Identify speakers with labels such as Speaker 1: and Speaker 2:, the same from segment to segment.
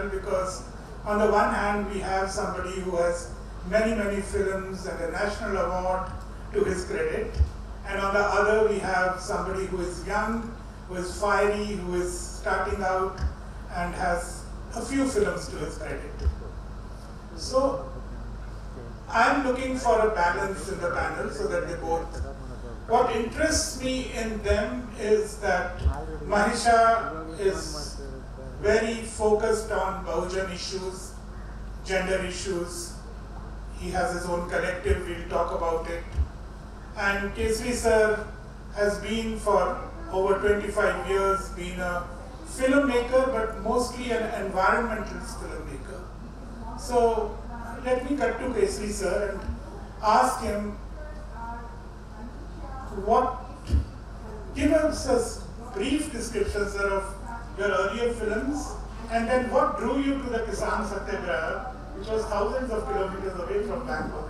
Speaker 1: panel because on the one hand we have somebody who has many films and a national award to his credit, and on the other we have somebody who is young, who is fiery, who is starting out and has a few films to his credit. So I'm looking for a balance in the panel so that they both. What interests me in them is that Mahisha is very focused on Bahujan issues, gender issues. He has his own collective, we'll talk about it. And Kesri sir has been for over 25 years been a filmmaker, but mostly an environmentalist filmmaker. So let me cut to Kesri sir and ask him give us a brief description, sir, of your earlier films, and then what drew you to the Kisan Satyagraha, which was thousands of kilometers away from Bangkok?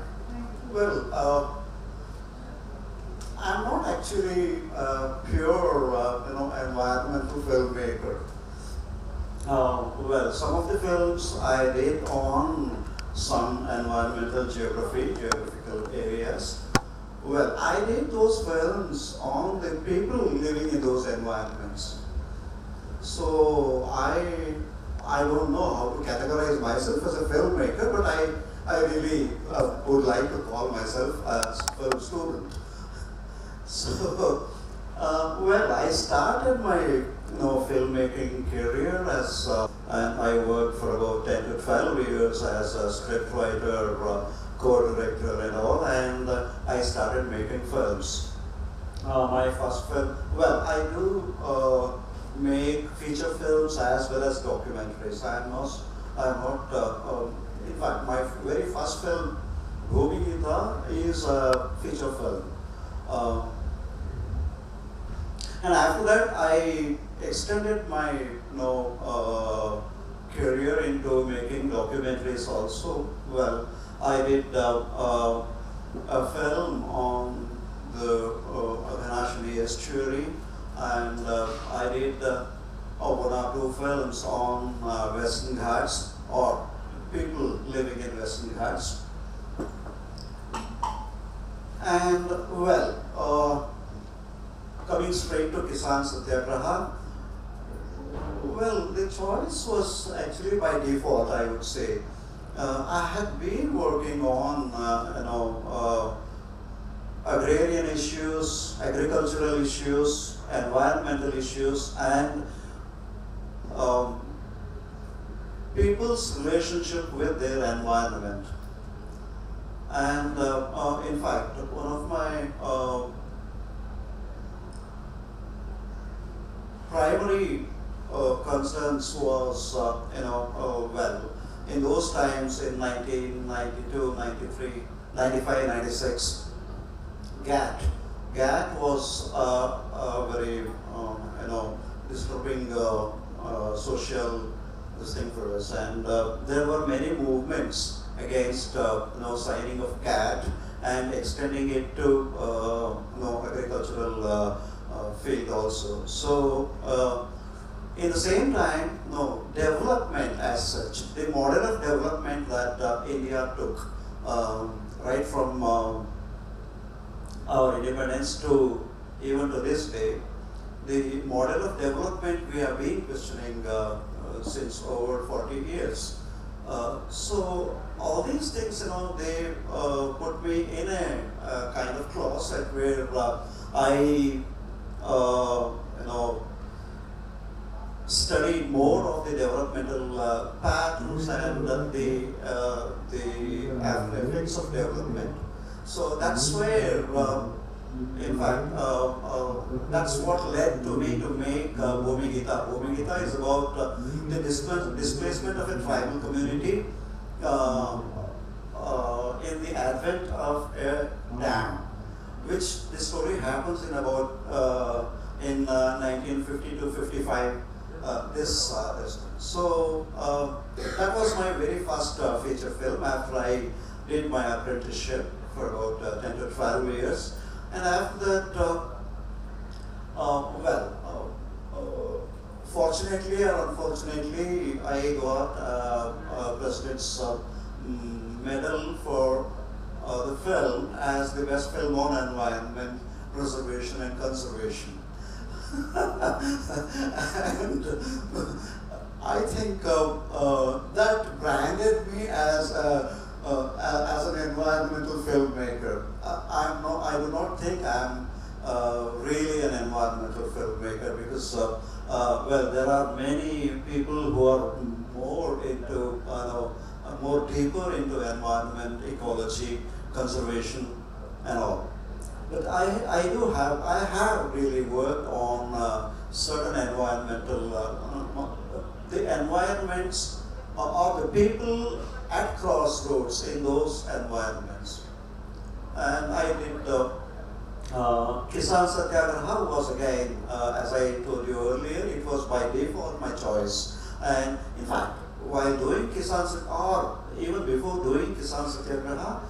Speaker 2: Well, I'm not actually a pure, environmental filmmaker. Well, some of the films I did on some environmental geographical areas. Well, I did those films on the people living in those environments. So I don't know how to categorize myself as a filmmaker, but I really would like to call myself a film student. So, well, I started my filmmaking career as and I worked for about 10 to 12 years as a scriptwriter, co-director and all, and I started making films. My first film, well, I do make feature films as well as documentaries. I'm not, in fact, my very first film, Bhumi Gita, is a feature film. And after that, I extended my career into making documentaries also. Well, I did a film on the Ghanashini estuary, and I did one or two films on Western Ghats or people living in Western Ghats. And well, coming straight to Kisan Satyagraha, well, the choice was actually by default, I would say. I had been working on, agrarian issues, agricultural issues, environmental issues, and people's relationship with their environment. And in fact, one of my primary concerns was, well, in those times in 1992, 93, 95, 96, GATT was a very, disturbing social thing for us, and there were many movements against, signing of GATT and extending it to, agricultural field also. So, in the same time, development as such, the model of development that India took, right from our independence to even to this day, the model of development we have been questioning since over 40 years. So all these things, they put me in a kind of closet where I, studied more of the developmental patterns and the effects of development. So that's where, in fact, that's what led to me to make Bhumi Gita. Bhumi Gita is about the displacement of a tribal community in the advent of a dam, which the story happens in about in 1950 to 55. This. So that was my very first feature film after I did my apprenticeship for about 10 to 12 years. And after that, fortunately or unfortunately, I got President's medal for the film as the best film on environment, preservation and conservation. And I think that branded me as an environmental filmmaker. I do not think I'm really an environmental filmmaker because, well, there are many people who are more into, more deeper into environment, ecology, conservation, and all. But I have really worked on certain environmental, the environments or the people at crossroads in those environments. And I did Kisan Satyagraha was again, as I told you earlier, it was by default my choice. And in fact, while doing Kisan Satyagraha, or even before doing Kisan Satyagraha,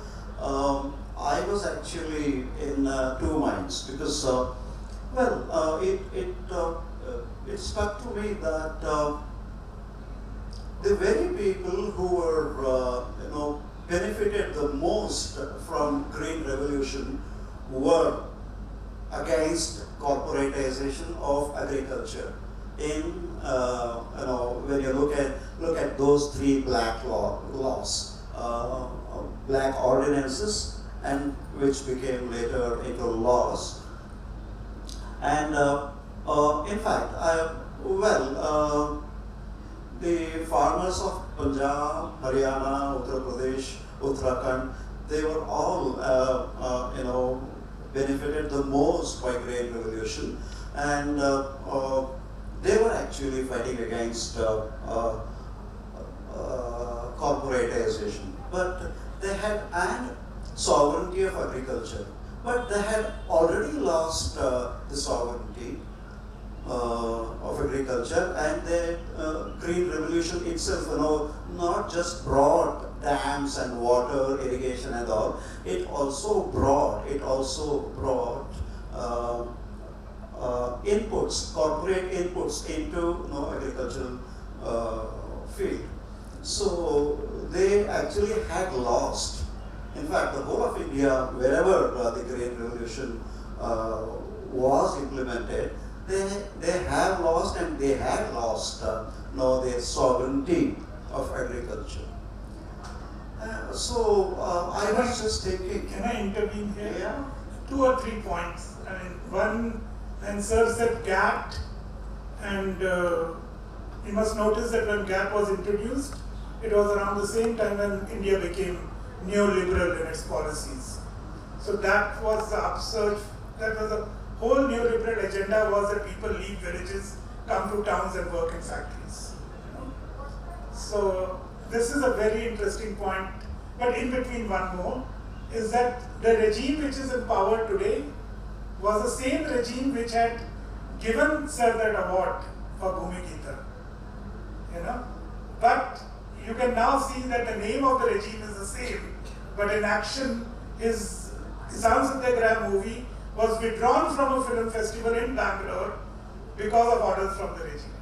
Speaker 2: I was actually in two minds because, well, it struck to me that the very people who were, benefited the most from Green Revolution were against corporatization of agriculture. In, when you look at those three black laws, black ordinances, and which became later into laws. And in fact, the farmers of Punjab, Haryana, Uttar Pradesh, Uttarakhand, they were all, benefited the most by Green Revolution, and they were actually fighting against corporatization. But they had sovereignty of agriculture, but they had already lost the sovereignty of agriculture, and the Green Revolution itself, not just brought dams and water, irrigation and all, it also brought inputs, corporate inputs into agricultural field. So they actually had lost. In fact, the whole of India, wherever the Green Revolution was implemented, they have lost and they had lost their sovereignty of agriculture. So I was just thinking.
Speaker 1: Can I intervene here?
Speaker 2: Yeah.
Speaker 1: 2 or 3 points. I mean, one, when Sir said GATT, and you must notice that when GATT was introduced, it was around the same time when India became neoliberal in its policies. So that was the upsurge, that was the whole neoliberal agenda, was that people leave villages, come to towns and work in factories. So this is a very interesting point. But in between, one more, is that the regime which is in power today was the same regime which had given Sir that award for Bhumi Gita. But you can now see that the name of the regime is the same, but in action, his Kisan Satyagraha movie was withdrawn from a film festival in Bangalore because of orders from the regime.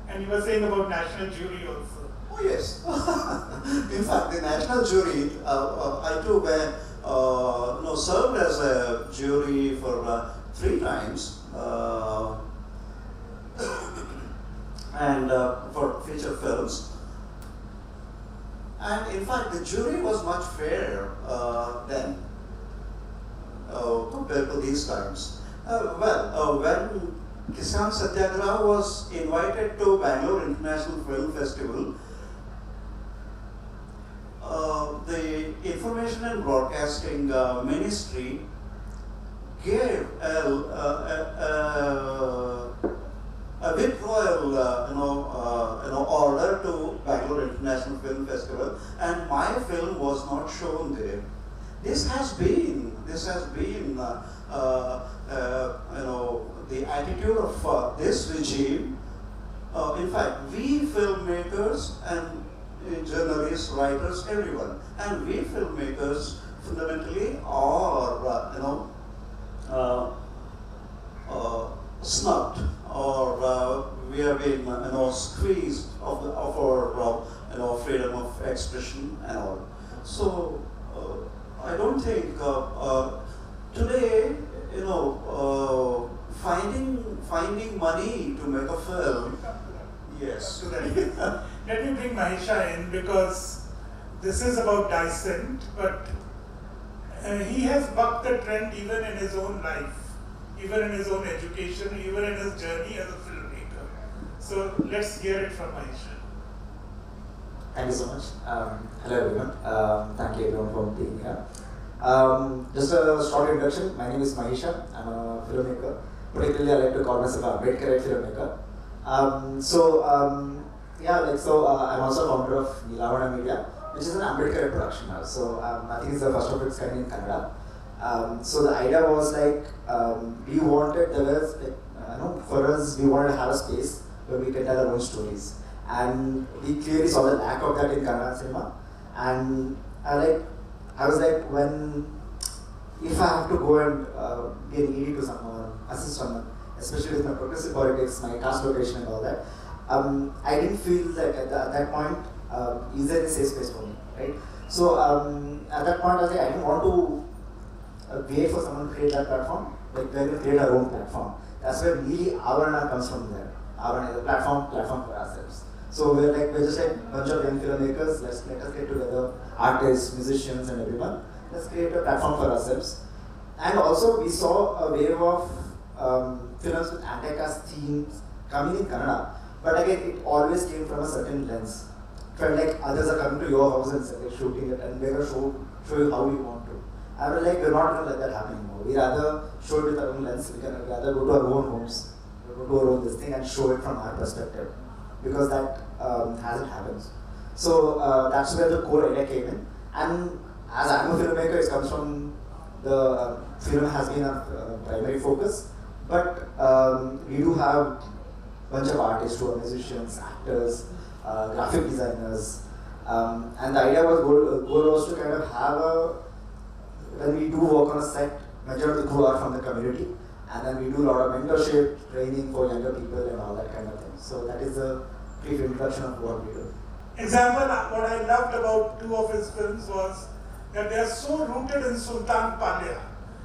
Speaker 1: And you were saying about national jury also.
Speaker 2: Oh yes. In fact, the national jury, I too served as a jury for 3 times, and for feature films. And in fact, the jury was much fairer then compared to these times. When Kisan Satyagraha was invited to Bangalore International Film Festival, the Information and Broadcasting Ministry gave a withdrawal, order to Bangalore International Film Festival, and my film was not shown there. This has been, the attitude of this regime. In fact, we filmmakers and journalists, writers, everyone, and we filmmakers fundamentally are, snubbed, or we been, squeezed of our, freedom of expression and all. So, I don't think today, finding money to make a film. Yes.
Speaker 1: Let me bring Mahisha in, because this is about Dissent, but he has bucked the trend even in his own life, even in his own education, even in his journey as a filmmaker. So let's hear it from Mahisha.
Speaker 3: Thank you so much. Hello everyone. Thank you everyone for being here. Just a short introduction. My name is Mahisha. I'm a filmmaker. Particularly, I like to call myself a mid-career filmmaker. I'm also founder of Nilavana Media, which is an ambit-career production house. So I think it's the first of its kind in Canada. So the idea was we wanted, for us, we wanted to have a space where we can tell our own stories. And we clearly saw the lack of that in Kannada cinema. And I was like, if I have to go and be an ED to someone, assist someone, especially with my progressive politics, my caste location and all that, I didn't feel like at that point, is there a safe space for me, right? So at that point, I was like, I didn't want to wait for someone to create that platform. We're going to create our own platform. That's where really Avarana comes from there. Avarana is a platform for ourselves. So we're just like a bunch of young filmmakers. Let us get together, artists, musicians, and everyone. Let's create a platform for ourselves. And also, we saw a wave of films with anti-caste themes coming in Kannada. But again, it always came from a certain lens. It felt like others are coming to your house and shooting it, and we're going to show you how we want to. I was like, we're not going to let that happen anymore. We rather show it with our own lens. We can rather go to our own homes, go to our own this thing, and show it from our perspective. Because that hasn't happened. So that's where the core idea came in. And as I'm a filmmaker, it comes from the film has been our primary focus. But we do have a bunch of artists who are musicians, actors, graphic designers. And the idea was, goal was to kind of have when we do work on a set, majority of the crew are from the community. And then we do a lot of mentorship, training for younger people and all that kind of thing. So that is a brief introduction of what we do.
Speaker 1: Example, what I loved about two of his films was that they are so rooted in Sultan Palya.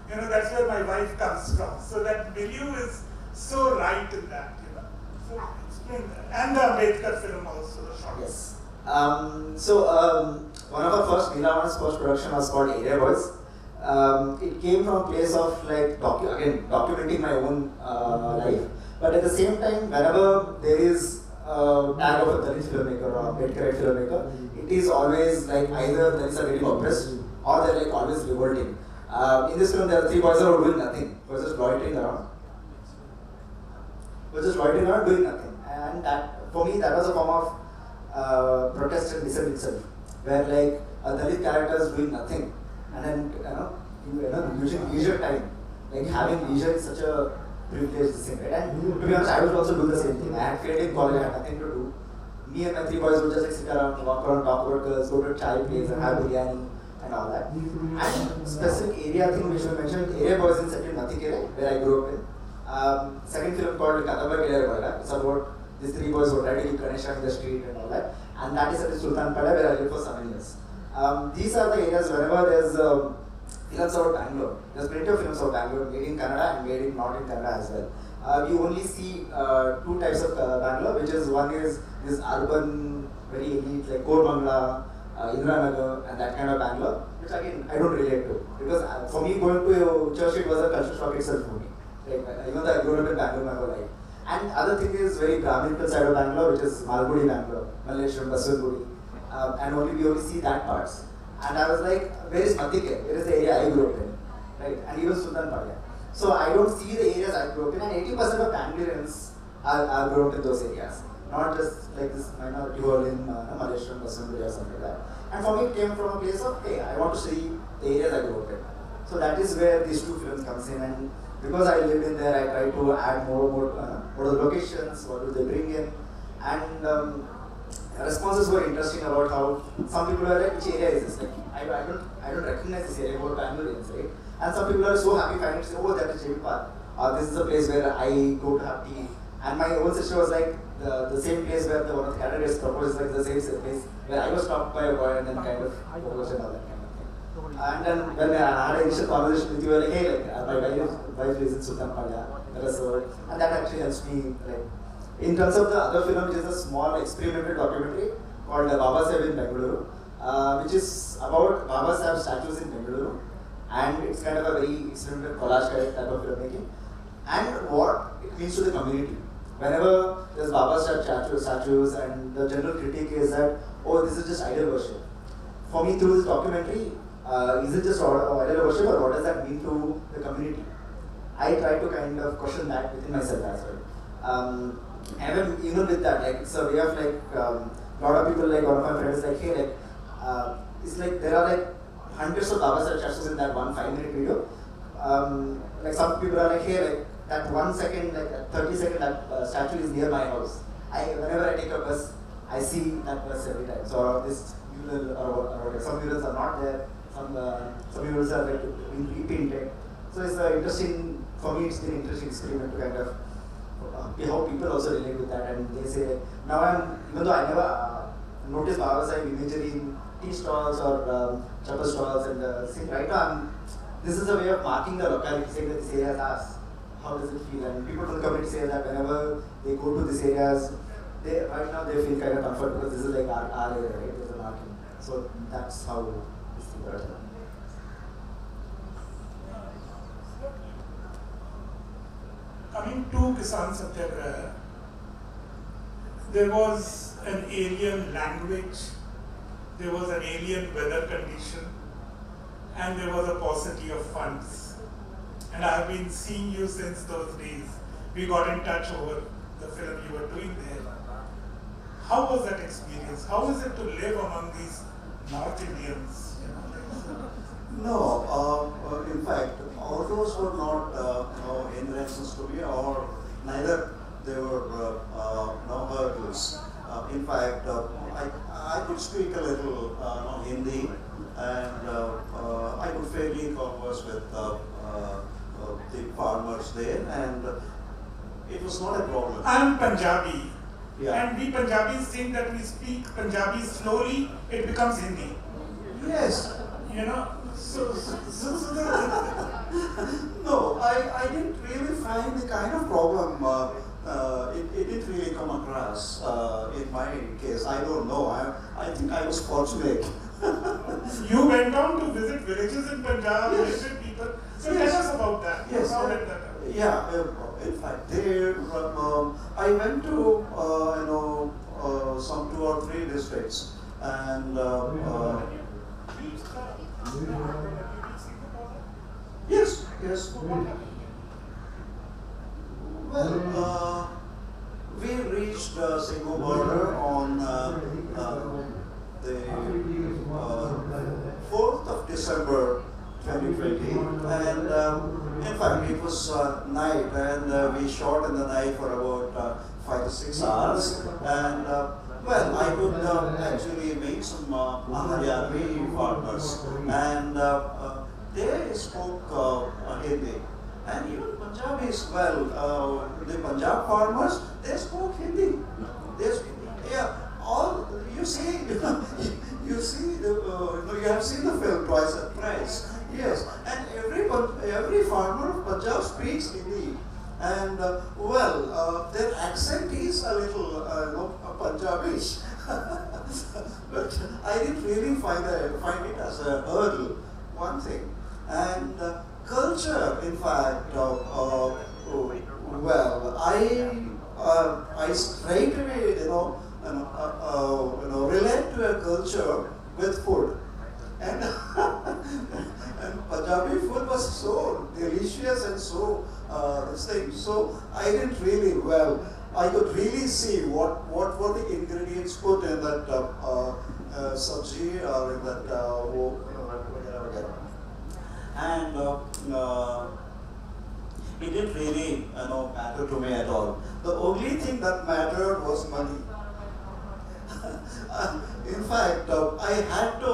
Speaker 1: That's where my wife comes from. So that milieu is so right in that, So explain that. And the Ambedkar film also, the short.
Speaker 3: Yes. One of our first, Nilavana's first production was called Area Boys. It came from a place of documenting my own life. But at the same time, whenever there is a tag of a Dalit filmmaker or a mid-career filmmaker, it is always either Dalits are getting oppressed or they're always revolting. In this film, there are three boys who are doing nothing. We're just loitering around. Doing nothing. And that, for me, that was a form of protest and dissent itself, where a Dalit character is doing nothing. And then, using leisure time, having leisure is such a privileged thing, right? And to be honest, I would also do the same thing. I had failed in college, I had nothing to do. Me and my three boys would just sit around, walk around, talk about girls, go to chai place and have biryani and all that. And specific area thing which we mentioned, Area Boys in Second Mathikere, where I grew up in. Second film called Kadaba Kedar Boyla. It's about these three boys who tried to keep Ganesha in the street and all that. And that is at Sultan Pada, where I lived for 7 years. These are the areas wherever there's films out of Bangalore. There's plenty of films out of Bangalore, made in Kannada and made in not in Kannada as well. You only see two types of Bangalore, which is one is this urban, very elite, like Korbangla, Indranagar, and that kind of Bangalore, which again I don't relate to. Because for me, going to church, it was a culture shock itself for me. Even though I grew up in Bangalore my whole life. And other thing is very Brahminical side of Bangalore, which is Malgudi Bangalore, Malleshwaram, Baswagudi. And we only see that parts. And I was like, where is Mathike? Where is the area I grew up in? Right? And even Sultan Padya. So I don't see the areas I grew up in, and 80% of Bangaloreans are grew up in those areas. Not just like this minority who are in Malleshwaram, Baswagudi or something like that. And for me it came from a place of, hey, I want to see the areas I grew up in. So that is where these two films comes in, and because I lived in there, I tried to add more what are the locations, what do they bring in, and responses were interesting about how some people are like, which area is this? Like, I don't recognize this area, what Bangalore is, right? And some people are so happy finding, say, oh, that is JP Park. This is a place where I go to have tea And my own sister was like, the same place where one of the candidates proposed is like the same place where I was stopped by a boy and then kind of proposed and all that kind of thing. And then when I had an initial conversation with you, like, hey, like, my wife lives in Sultan Paya. So, and that actually helps me, like, in terms of the other film, which is a small experimental documentary called Baba Saheb in Bengaluru, which is about Baba Saheb statues in Bengaluru. And it's kind of a very experimental collage type of filmmaking. And what it means to the community. Whenever there's Baba Saheb statues and the general critique is that, oh, this is just idol worship. For me, through this documentary, is it just idol worship or what does that mean to the community? I try to kind of question that within myself as well. And even with that, like, it's a way of like, a lot of people, like one of my friends, like, hey, like, it's like there are like hundreds of Baba Saheb statues in that one 5-minute video. Like some people are like, hey, like that 1 second, like that 30-second that statue is near my house. Whenever I take a bus, I see that bus every time. So this mural or some murals are not there. Some murals are like repainted. So it's interesting. For me, it's been an interesting experiment to kind of how people also relate with that, and they say now even though I never noticed Baba Saheb imagery in tea stalls or chapel stalls, and right now this is a way of marking the locality, saying that this area is ours. How does it feel? And people from the community say that whenever they go to these areas, right now they feel kind of comfort because this is like our area, right? There's a marking. So that's how this thing works.
Speaker 1: Coming to Kisan Satyagraha, there was an alien language, there was an alien weather condition, and there was a paucity of funds. And I have been seeing you since those days. We got in touch over the film you were doing there. How was that experience? How is it to live among these North Indians?
Speaker 2: No, in fact, all those were not hindrances to me, or neither they were no hurdles. In fact, I could speak a little Hindi, and I could fairly converse with the farmers there, and it was not a problem.
Speaker 1: I'm Punjabi,
Speaker 2: Yeah.
Speaker 1: and we Punjabis think that we speak Punjabi slowly, it becomes Hindi.
Speaker 2: Yes.
Speaker 1: You know,
Speaker 2: No, I didn't really find the kind of problem. It didn't really come across in my case. I don't know. I think I was fortunate.
Speaker 1: You went down to visit villages in Punjab,
Speaker 2: Yes.
Speaker 1: visited people. So
Speaker 2: Yes.
Speaker 1: tell us about that.
Speaker 2: Yes.
Speaker 1: How did that happen?
Speaker 2: Yeah. In fact, there I went to some 2 or 3 districts, and yes. Well, we reached Singhu border on the 4th of December 2020, and in fact it was night, and we shot in the night for about 5 to 6 hours, and well, I could actually meet some Haryani farmers, and they spoke Hindi. And even Punjabis, well, the Punjab farmers, they spoke Hindi. All you see, you have seen the film twice or thrice. Yes, and every farmer of Punjab speaks Hindi, and their accent is a little Punjabish. But I didn't really find it as a hurdle. One thing, and culture, in fact, I straight away, relate to a culture with food, and and Punjabi food was so delicious and so so I didn't really I could really see what were the ingredients put in that sabji or in that whatever. And it didn't really matter to me at all. The only thing that mattered was money. In fact, I had to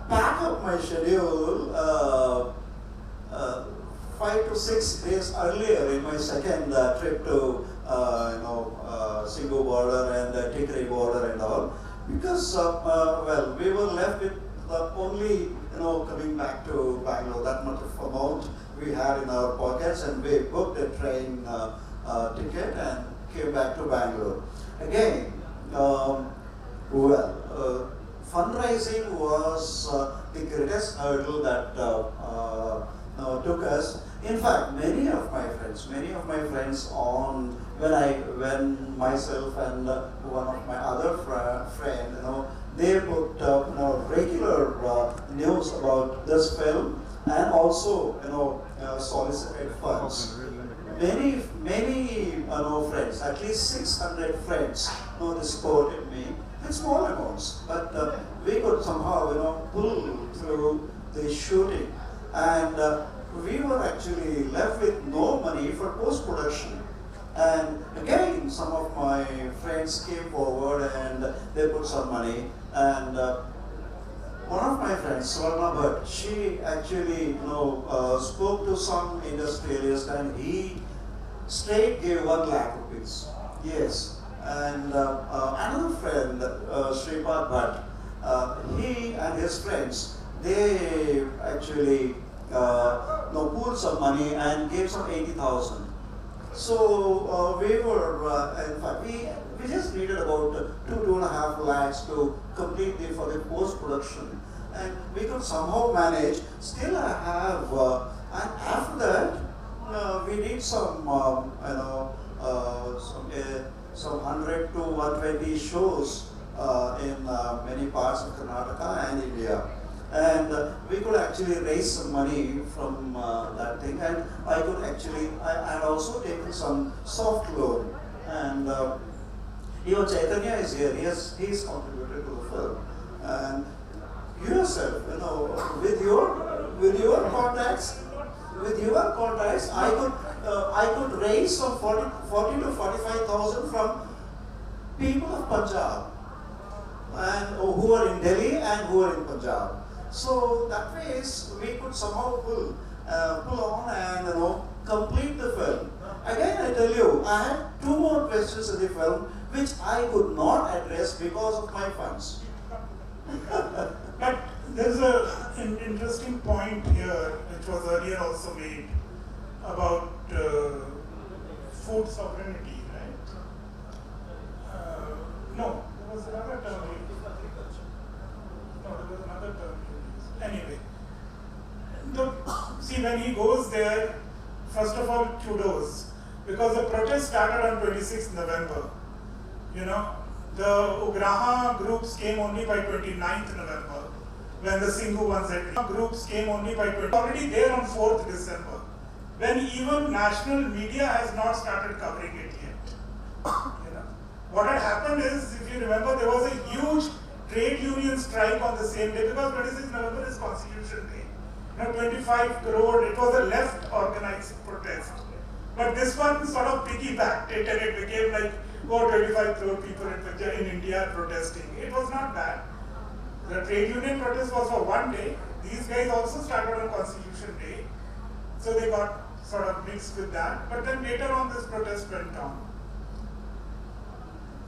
Speaker 2: pack up my schedule 5 to 6 days earlier in my second trip to Singhu border and Tikri border and all, because well, we were left with only coming back to Bangalore, that much of amount we had in our pockets, and we booked a train ticket and came back to Bangalore. Again, fundraising was the greatest hurdle that took us. In fact, many of my friends on when myself and one of my other friend, they put regular news about this film and also solicited funds. Many friends, at least 600 friends, they supported me with small amounts, but we could somehow pull through the shooting, and we were actually left with no money for post-production. And again, some of my friends came forward and they put some money, and one of my friends, Swarna Bhatt, she actually spoke to some industrialist and he straight gave 1 lakh rupees. Yes. And another friend, Sripad Bhatt, he and his friends, they actually pooled some money and gave some 80,000. So we were, in fact, we just needed about 2.5 lakhs to complete for the post-production, and we could somehow manage. Still, I have, and after that, we did some, some 100 to 120 shows in many parts of Karnataka and India. And we could actually raise some money from that thing, and I could actually, I had also taken some soft loan, and even Chaitanya is here, he's contributed to the film, and you yourself, with your contacts, I could raise some 40 to 45,000 from people of Punjab, and who are in Delhi and who are in Punjab. So that way we could somehow pull on and complete the film. Again, I tell you, I had 2 more questions in the film which I could not address because of my funds.
Speaker 1: But there's an interesting point here, which was earlier also made, about food sovereignty, right? No, there was another term. No, there was another term. Anyway, see, when he goes there, first of all, kudos, because the protest started on 26th November. The Ugraha groups came only by 29th November, when the Singhu ones had groups came only by already there on 4th December, when even national media has not started covering it yet. What had happened is, if you remember, there was a huge trade union strike on the same day, because 26th November is Constitution Day. 25 crore, it was a left organized protest. But this one sort of piggybacked it, and it became like, 25 crore people in India protesting. It was not that. The trade union protest was for 1 day. These guys also started on Constitution Day. So they got sort of mixed with that. But then later on this protest went on.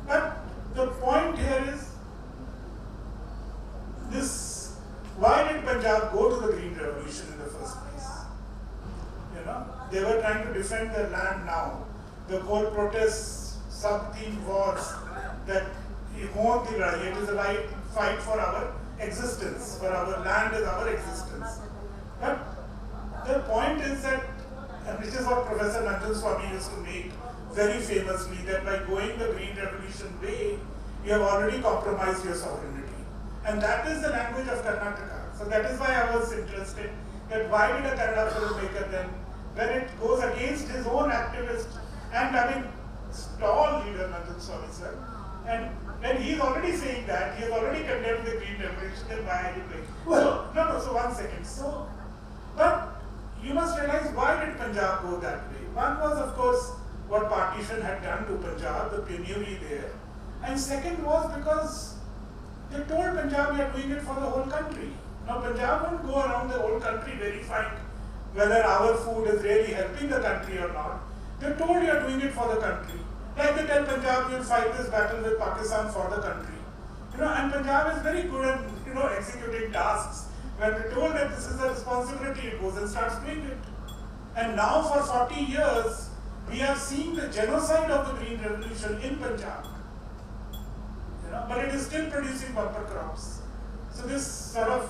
Speaker 1: But the point here is, why did Punjab go to the Green Revolution in the first place? They were trying to defend their land now. The whole protest sub-theme was that it is a right fight for our existence, for our land is our existence. But the point is that, and which is what Professor Nanjan Swami used to make very famously, that by going the Green Revolution way, you have already compromised your sovereignty. And that is the language of Karnataka. So that is why I was interested, that why did a Kannada filmmaker then, when it goes against his own activist, and stall leader Nanjan Swami sir, and when he is already saying that, he has already condemned the Green Revolution, then why are you doing?
Speaker 2: Well,
Speaker 1: so 1 second. But you must realize, why did Punjab go that way? One was, of course, what partition had done to Punjab, the penury there. And second was because they told Punjab, we are doing it for the whole country. Now Punjab won't go around the whole country verifying whether our food is really helping the country or not. They're told you're doing it for the country. Like they tell Punjab, you'll fight this battle with Pakistan for the country. And Punjab is very good at, executing tasks. When they're told that this is a responsibility, it goes and starts doing it. And now for 40 years, we have seen the genocide of the Green Revolution in Punjab. But it is still producing bumper crops. So this sort of,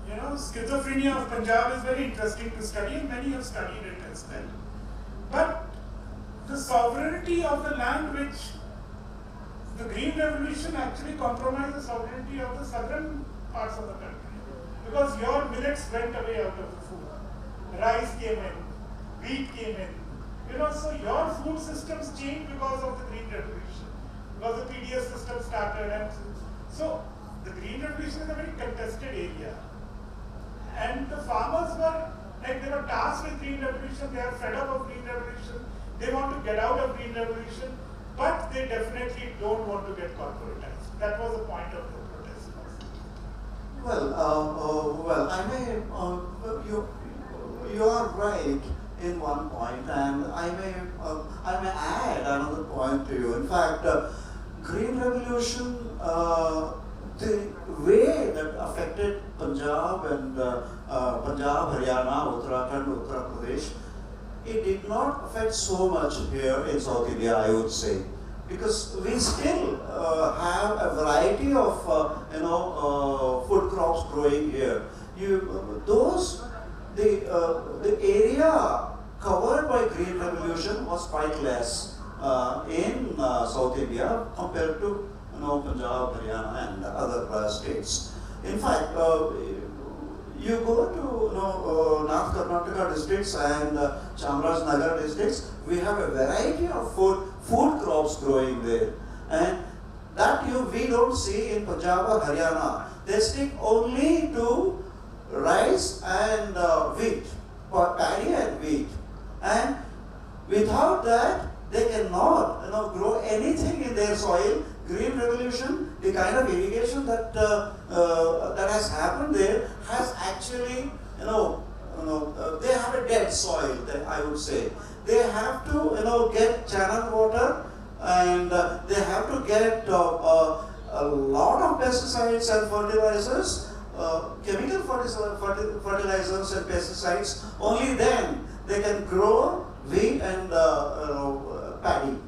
Speaker 1: schizophrenia of Punjab is very interesting to study, and many have studied it as well. But the sovereignty of the land, which the Green Revolution actually compromised the sovereignty of the southern parts of the country. Because your millets went away out of the food. Rice came in, wheat came in. So your food systems changed because of the Green Revolution. Because the PDS system started, and so the Green Revolution is a very contested area. And the farmers were, they were tasked with Green Revolution, they are fed up of Green Revolution, they want to get out of Green Revolution, but they definitely don't want to get corporatized. That was the point of the protest.
Speaker 2: Well, I may, you are right in one point, and I may add another point to you. In fact, Green Revolution, the way that affected Punjab and Punjab, Haryana, Uttarakhand, Uttar Pradesh, it did not affect so much here in South India, I would say, because we still have a variety of food crops growing here. The area covered by Green Revolution was quite less in South India compared to Punjab, Haryana, and other states. In fact, you go to North Karnataka districts and Chamarajanagar districts, we have a variety of food crops growing there, and that we don't see in Punjab or Haryana. They stick only to rice and wheat, or paddy and wheat, and without that they cannot grow anything in their soil. Green Revolution, the kind of irrigation that that has happened there has actually, they have a dead soil. I would say they have to, get channel water, and they have to get a lot of pesticides and fertilizers, chemical fertilizers and pesticides. Only then they can grow wheat and paddy.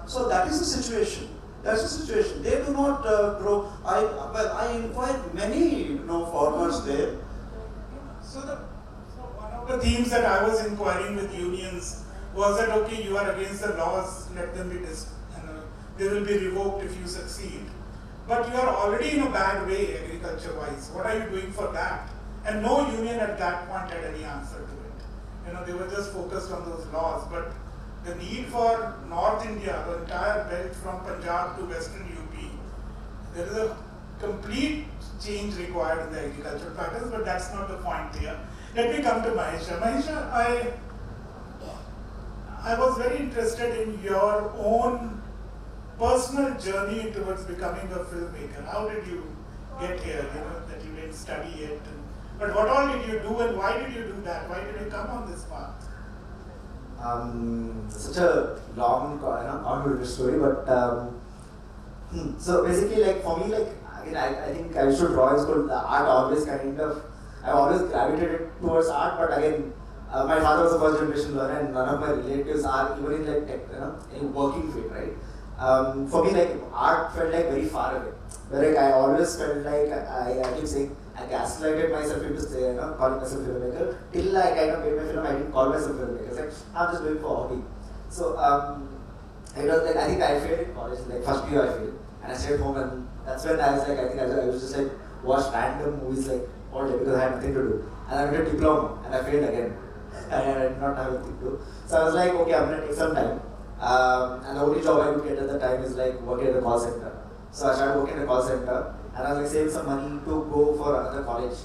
Speaker 2: So that is the situation. That's the situation. They do not grow. I inquired many farmers there.
Speaker 1: So one of the themes that I was inquiring with unions was that, okay, you are against the laws, let them be they will be revoked if you succeed. But you are already in a bad way agriculture-wise. What are you doing for that? And no union at that point had any answer to it. They were just focused on those laws. But the need for North India, the entire belt from Punjab to Western UP, there is a complete change required in the agricultural patterns, but that's not the point here. Let me come to Mahisha. Mahisha, I was very interested in your own personal journey towards becoming a filmmaker. How did you get here? That you didn't study it. But what all did you do, and why did you do that? Why did you come on this path?
Speaker 3: Such a long, convoluted story, but so basically, for me, again, I think I should draw is good. The art always I always gravitated towards art, but again, my father was a first generation learner, and none of my relatives are even in tech, in working field, right? For me, art felt very far away. Where I always felt I keep saying, I gaslighted myself into calling myself a filmmaker. Till I kind of made my film, I didn't call myself a filmmaker. It's I'm just doing for hobby. So it was I think I failed in college. First year I failed, and I stayed home, and that's when I was I think I was just watch random movies all day because I had nothing to do. And I went to diploma, and I failed again. And I did not have anything to do. So I was okay, I'm gonna take some time. And the only job I could get at the time is working at the call center. So I started working at the call center. And I was saving some money to go for another college.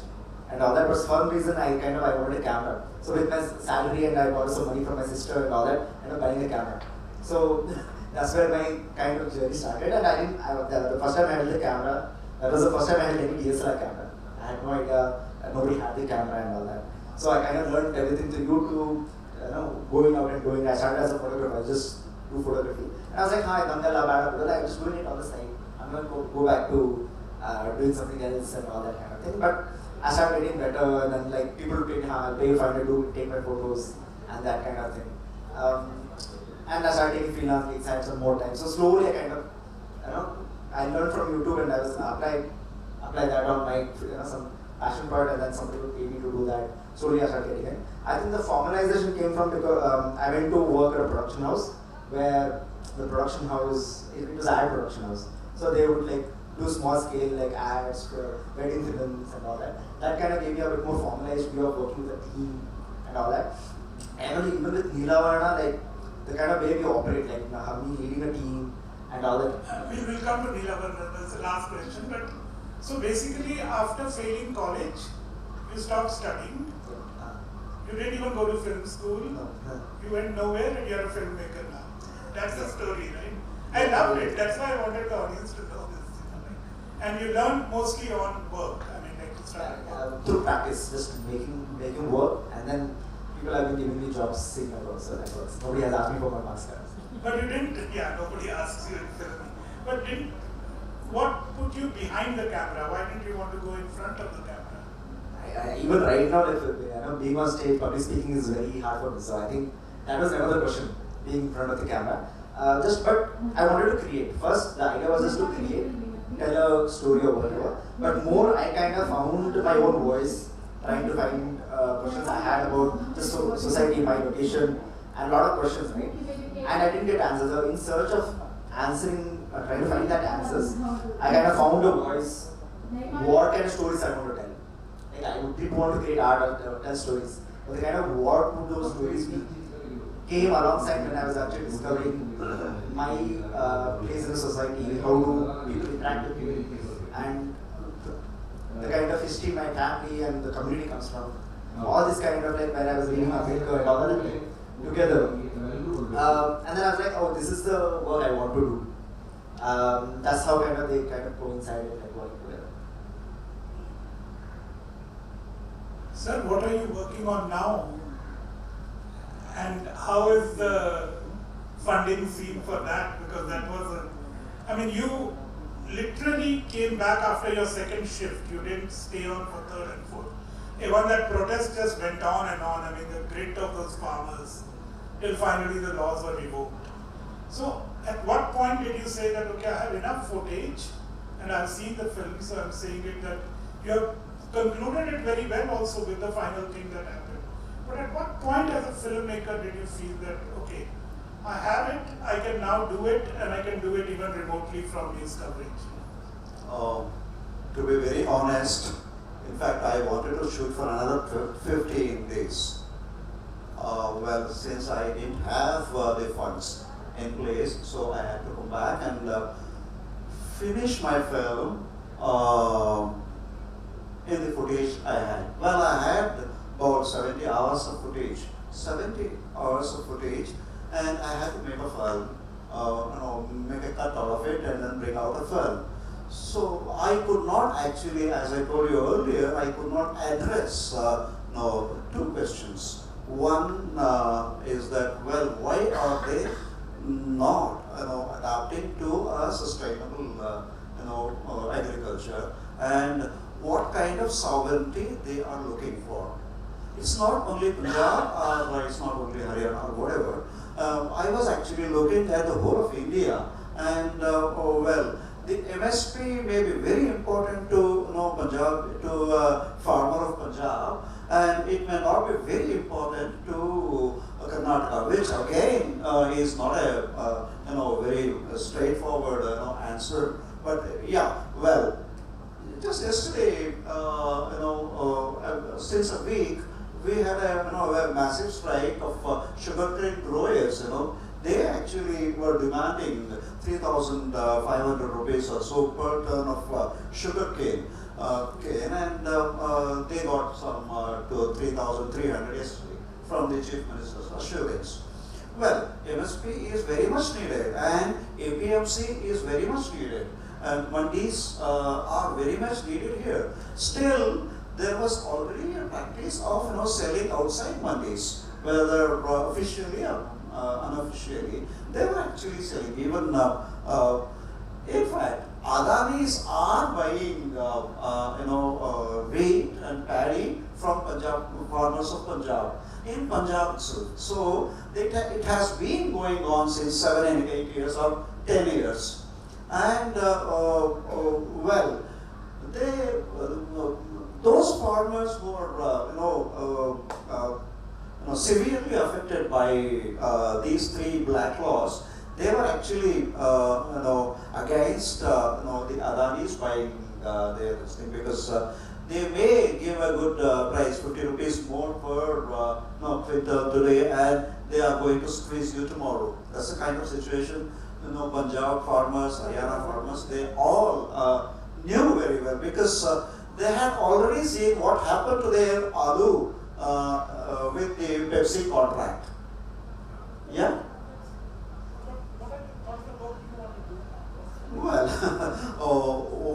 Speaker 3: And all that was for some reason I wanted a camera. So with my salary and I borrowed some money from my sister and all that, I ended up buying a camera. So that's where my kind of journey started. And the first time I held the camera, that was the first time I held any DSLR camera. I had no idea, nobody had the camera and all that. So I kind of learned everything to going out and doing. I started as a photographer, I just do photography. And I was like, hi, I'm just doing it all this time. I'm going to go back to doing something else and all that kind of thing. But I started getting better, and then like people would pay if I do take my photos and that kind of thing. And I started taking freelance gigs, I had some more time. So slowly I kind of, I learned from YouTube and I was apply that on my some passion part, and then somebody would pay me to do that. Slowly I started getting it. I think the formalization came from because I went to work at a production house where the production house, it was ad production house. So they would like do small scale like ads for wedding ribbons and all that. That kind of gave me a bit more formalized view of working with a team and all that. And even with Neelavarna, like the kind of way we operate, like me leading a team and all that.
Speaker 1: We will come to Neelavarna, that's the last question. But so basically, after failing college, you stopped studying. You didn't even go to film school.
Speaker 3: No.
Speaker 1: You went nowhere, and you're a filmmaker now. That's the story, right? I loved it. That's why I wanted the audience to know this. And you learned mostly on work. I mean, like you started
Speaker 3: through practice, just making work, and then people have been giving me jobs seeing my work, so that works. Nobody has asked me for my marks cards.
Speaker 1: But you didn't. Yeah, nobody asks you in film. But what put you behind the camera? Why didn't you want to go in front of the camera?
Speaker 3: Even right now, being on stage, public speaking is very hard for me. So I think that was another question, being in front of the camera. But I wanted to create. First, the idea was just to create, tell a story or whatever. But more, I kind of found my own voice, trying to find questions I had about the society, my location, and a lot of questions, right? And I didn't get answers. So in search of answering, trying to find that answers, I kind of found a voice. What kind of stories I want to tell? Like I didn't want to create art or tell stories, but the kind of what would those stories be came alongside when I was actually discovering my place in the society, how do people interact with me, and the kind of history my family and the community comes from. All this kind of like where I was reading America and all that together. And then I was like, oh, this is the work I want to do. That's how they kind of coincided like working together.
Speaker 1: Sir, what are you working on now? And how is the funding scene for that? Because that was you literally came back after your second shift. You didn't stay on for third and fourth. Even that protest just went on and on. The grit of those farmers, till finally the laws were revoked. So at what point did you say that, okay, I have enough footage and I've seen the film, so I'm saying it that you have concluded it very well also with the final thing that happened. But at what point as a filmmaker did you feel that, okay, I have it, I can now do it, and I can do it even remotely from news coverage?
Speaker 2: To be very honest, in fact, I wanted to shoot for another 15 days. Since I didn't have the funds in place, so I had to come back and finish my film in the footage I had. I had about 70 hours of footage, and I had to make a film, make a cut out of it and then bring out a film. So I could not actually, as I told you earlier, I could not address two questions. One is that, why are they not adapting to a sustainable agriculture, and what kind of sovereignty they are looking for? It's not only Punjab, or it's not only Haryana or whatever. I was actually looking at the whole of India, and the MSP may be very important to Punjab, to farmer of Punjab, and it may not be very important to Karnataka, which again is not a very straightforward answer. But just yesterday, since a week, we had a massive strike of sugarcane growers. They actually were demanding 3,500 rupees or so per ton of sugarcane. And they got some to 3,300 yesterday from the Chief Minister's assurance. MSP is very much needed, and APMC is very much needed, and mandis are very much needed here. Still, there was already a practice of selling outside mandis, whether officially or unofficially. They were actually selling. Even in fact, Adanis are buying wheat and paddy from Punjab, farmers of Punjab, in Punjab itself. So it has been going on since 7 and 8 years or 10 years. And well, they, those farmers who are severely affected by these three black laws, they were actually against the Adanis buying their thing, because they may give a good price, 50 rupees more per quintal today, and they are going to squeeze you tomorrow. That's the kind of situation. Punjab farmers, Haryana farmers, they all knew very well, because they had already seen what happened to their aloo with the Pepsi contract. Yeah? Well,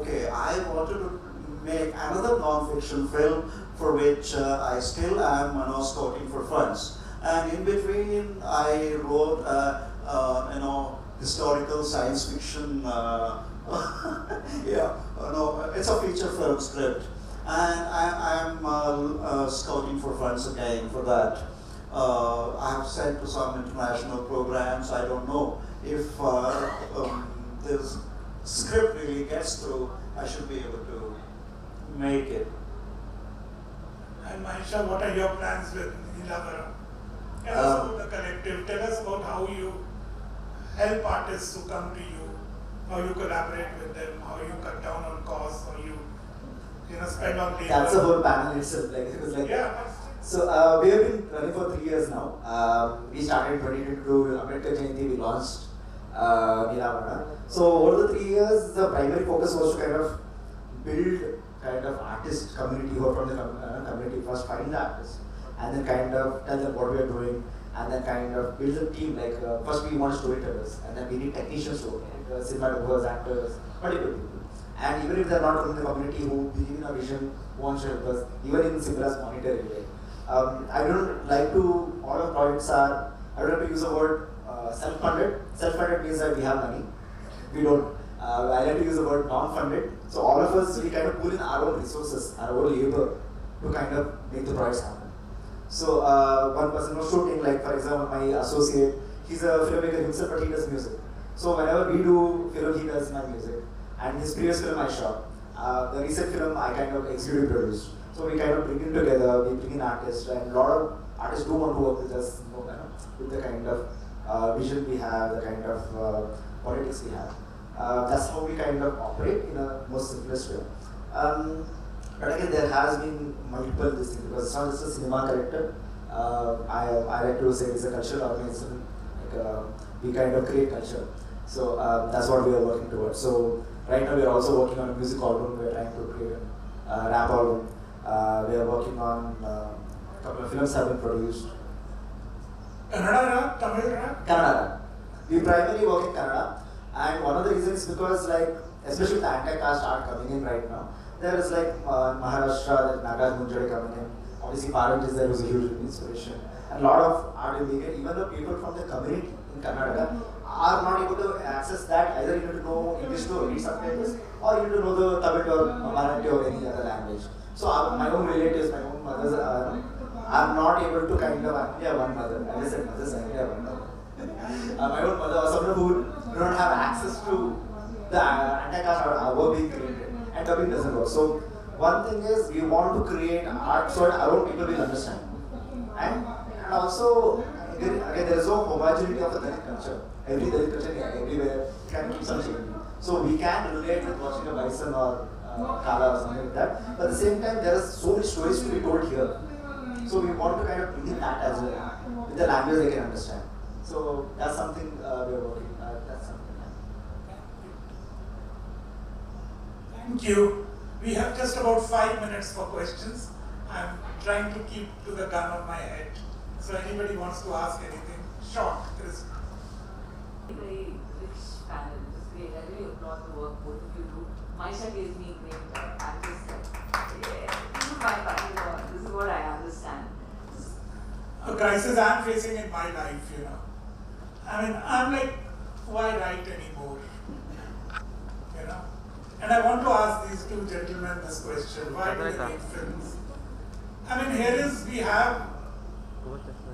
Speaker 2: okay, I wanted to make another non-fiction film for which I still am scouting for funds. And in between, I wrote historical science fiction, it's a feature film script. And I'm scouting for funds again for that. I have sent to some international programs. I don't know if this script really gets through. I should be able to make it.
Speaker 1: And Mahisha, what are your plans with Nilavara? Tell us about the collective. Tell us about how you help artists who come to you, how you collaborate with them, how you cut down on costs, how you spend on labor.
Speaker 3: That's a whole panel itself.
Speaker 1: Yeah.
Speaker 3: So we have been running for 3 years now. We started in 2022, Ambedkar Jayanti, we launched Nilavara. So over the 3 years, the primary focus was to kind of build kind of artist community who are from the community. First find the artists, and then kind of tell them what we are doing, and then kind of build a team. Like first we want storytellers, and then we need technicians to work, cinematographers, actors, multiple people. And even if they're not from the community who believe in our vision, who want to help us, even in simple as monetary way. I don't like to, all our projects are, I don't like to use the word self-funded. Self-funded means that we have money. We don't. I like to use the word non-funded. So all of us, we kind of pull in our own resources, our own labor to kind of make the projects happen. So one person was shooting, like for example, my associate, he's a filmmaker himself, but he does music. So whenever we do film, he does my music. And his previous film I shot. The recent film I kind of executive produced. So we kind of bring it together, we bring in artists, and a lot of artists do want to work with us, with the kind of vision we have, the kind of politics we have. That's how we kind of operate in a most simplest way. But again, there has been multiple things, because it's not just a cinema character. I like to say it's a cultural organism. We kind of create culture. So that's what we are working towards. So right now we are also working on a music album. We are trying to create a rap album. We are working on a couple of films have been produced.
Speaker 1: Kannada rap, Tamil rap?
Speaker 3: Kannada rap. We primarily work in Kannada, and one of the reasons is because, like, especially the anti-caste art coming in right now, there is like Maharashtra, that Nagaraj Munjari coming in. Obviously, Parent is there, who's a huge inspiration, and a lot of art is being, even the people from the community in Karnataka are not able to access that. Either you need to know English to read subtitles, or you need to know the Tamil or Marathi or any other language. So my own relatives, my own mothers, I'm not able to kind of, I only have one mother. I just said mothers, I only have one mother. My own mother was someone who do not have access to the anti-caste art work being created, and dubbing doesn't work. So one thing is, we want to create art so that our own people will understand. And also, again, there is no homogeneity of the Dalit culture. Every Dalit culture everywhere can keep some changing. So we can relate with watching a bison or Kala or something like that. But at the same time, there are so many stories to be told here. So we want to kind of bring in that as well, with the language they can understand. So that's something we are working on. That's something.
Speaker 1: Thank you. We have just about 5 minutes for questions. I'm trying to keep to the gun of my head. So anybody wants to ask anything? Short, Chris.
Speaker 4: Very rich panel. It was great. I really applaud the work both of you do. Maisha gave me great practice. Yeah.
Speaker 1: crisis I'm facing in my life, you know. I mean, I'm like, why write anymore? You know? And I want to ask these two gentlemen this question, why do they make films? I mean, we have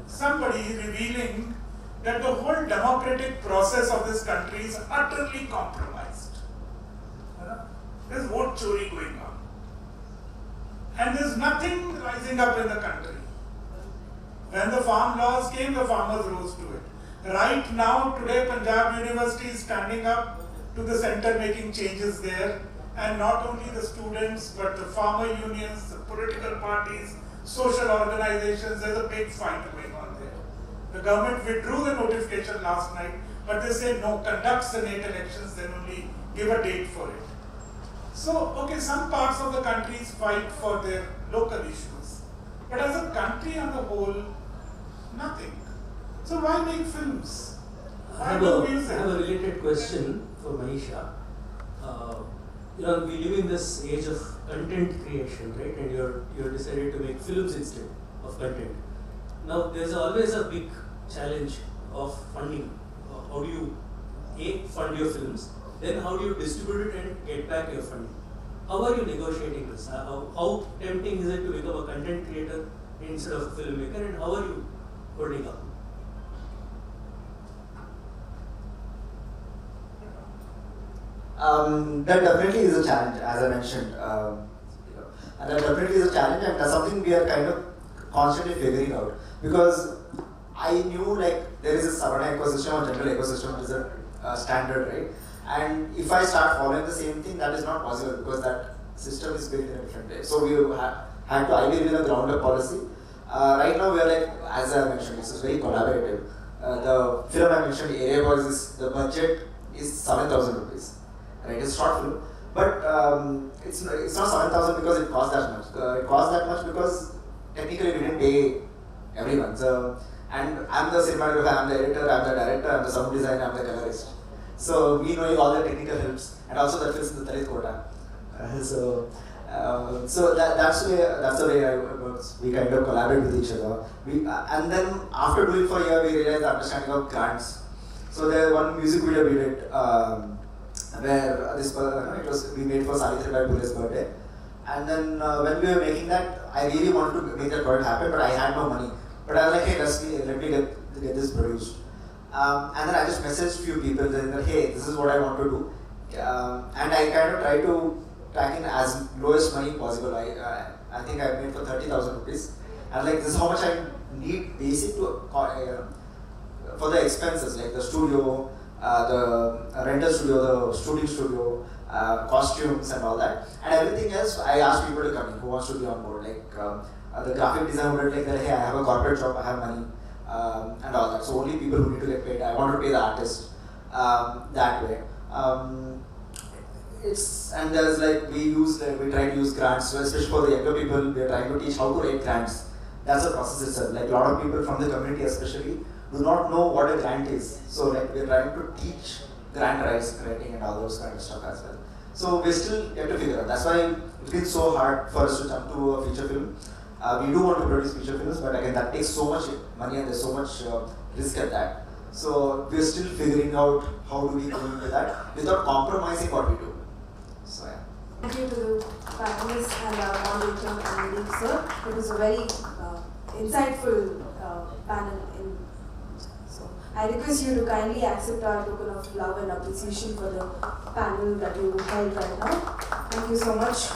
Speaker 1: somebody revealing that the whole democratic process of this country is utterly compromised. You know? There's vote chori going on. And there's nothing rising up in the country. When the farm laws came, the farmers rose to it. Right now, today, Punjab University is standing up to the center, making changes there. And not only the students, but the farmer unions, the political parties, social organizations, there's a big fight going on there. The government withdrew the notification last night, but they say no, conduct Senate elections, then only give a date for it. So, okay, some parts of the countries fight for their local issues. But as a country on the whole, nothing. So why make films?
Speaker 5: I have a related question for Maisha. We live in this age of content creation, right? And you're decided to make films instead of content. Now, there's always a big challenge of funding. How do you fund your films? Then how do you distribute it and get back your funding? How are you negotiating this? How tempting is it to become a content creator instead of a filmmaker? And how are you holding up?
Speaker 3: That definitely is a challenge, as I mentioned. And that definitely is a challenge, and that's something we are kind of constantly figuring out. Because I knew like there is a Savana ecosystem or general ecosystem, which is a standard, right? And if I start following the same thing, that is not possible because that system is built in a different way. So we had to ideally build a ground-up policy. Right now, we are like, as I mentioned, it's very collaborative. The film I mentioned, Area Boys, the budget is 7,000 rupees. Right, it's a short film, but it's not 7,000 because it cost that much. It cost that much because technically we didn't pay everyone. So, and I'm the cinematographer, I'm the editor, I'm the director, I'm the sound designer, I'm the colorist. So we know all the technical helps, and also that fits in the Dalit quota. So that's the way we kind of collaborate with each other. And then after doing it for a year, we realized the understanding of grants. So there one music video we did. Where we made for Savitribai Phule's birthday, and then when we were making that, I really wanted to make that product happen, but I had no money. But I was like, hey, let me get this produced. And then I just messaged a few people saying that, hey, this is what I want to do, and I kind of tried to track in as lowest money possible. I think I made for 30,000 rupees. And like, this is how much I need basic to for the expenses like the studio. The rental studio, the shooting studio, costumes and all that. And everything else, I asked people to come in who wants to be on board. Like the graphic designer would like that, hey, I have a corporate job, I have money, and all that. So only people who need to get paid. I want to pay the artist that way. And there's like, we try to use grants, so especially for the younger people, we're trying to teach how to write grants. That's a process itself. Like a lot of people from the community especially do not know what a grant is. So like we're trying to teach grant writing and all those kind of stuff as well. So we still get to figure out. That's why it's been so hard for us to jump to a feature film. We do want to produce feature films, but again that takes so much money and there's so much risk at that. So we're still figuring out how do we go into that without compromising what we do. So yeah.
Speaker 6: Thank you to the panelists and our moderator and Deep sir. It was a very insightful panel. I request you to kindly accept our token of love and appreciation for the panel that you held right now. Thank you so much.